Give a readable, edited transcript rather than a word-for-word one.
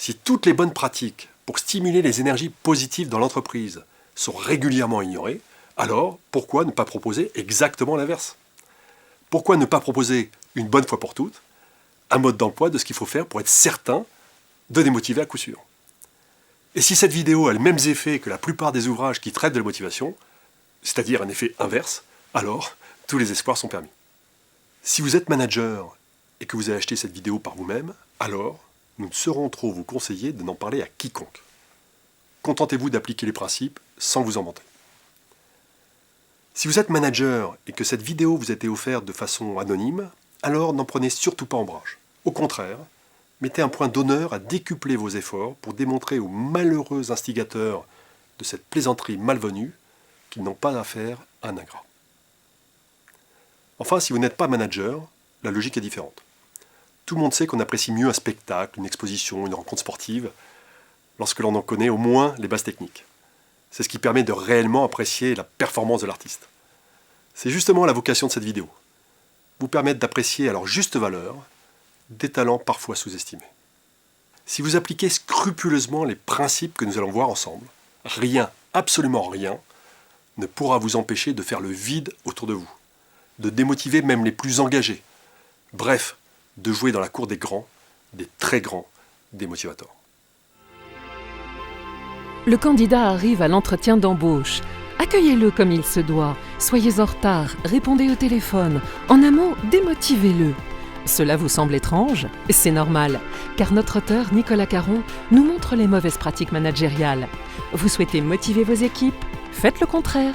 Si toutes les bonnes pratiques pour stimuler les énergies positives dans l'entreprise sont régulièrement ignorées, alors pourquoi ne pas proposer exactement l'inverse? Pourquoi ne pas proposer une bonne fois pour toutes un mode d'emploi de ce qu'il faut faire pour être certain de démotiver à coup sûr? Et si cette vidéo a les mêmes effets que la plupart des ouvrages qui traitent de la motivation, c'est-à-dire un effet inverse, alors tous les espoirs sont permis. Si vous êtes manager et que vous avez acheté cette vidéo par vous-même, alors nous ne saurons trop vous conseiller de n'en parler à quiconque. Contentez-vous d'appliquer les principes sans vous en vanter. Si vous êtes manager et que cette vidéo vous a été offerte de façon anonyme, alors n'en prenez surtout pas ombrage. Au contraire, mettez un point d'honneur à décupler vos efforts pour démontrer aux malheureux instigateurs de cette plaisanterie malvenue qu'ils n'ont pas affaire à un ingrat. Enfin, si vous n'êtes pas manager, la logique est différente. Tout le monde sait qu'on apprécie mieux un spectacle, une exposition, une rencontre sportive, lorsque l'on en connaît au moins les bases techniques. C'est ce qui permet de réellement apprécier la performance de l'artiste. C'est justement la vocation de cette vidéo. Vous permettre d'apprécier à leur juste valeur des talents parfois sous-estimés. Si vous appliquez scrupuleusement les principes que nous allons voir ensemble, rien, absolument rien, ne pourra vous empêcher de faire le vide autour de vous, de démotiver même les plus engagés. Bref, de jouer dans la cour des grands, des très grands démotivateurs. Le candidat arrive à l'entretien d'embauche. Accueillez-le comme il se doit. Soyez en retard, répondez au téléphone. En un mot, démotivez-le. Cela vous semble étrange? C'est normal, car notre auteur Nicolas Caron nous montre les mauvaises pratiques managériales. Vous souhaitez motiver vos équipes? Faites le contraire.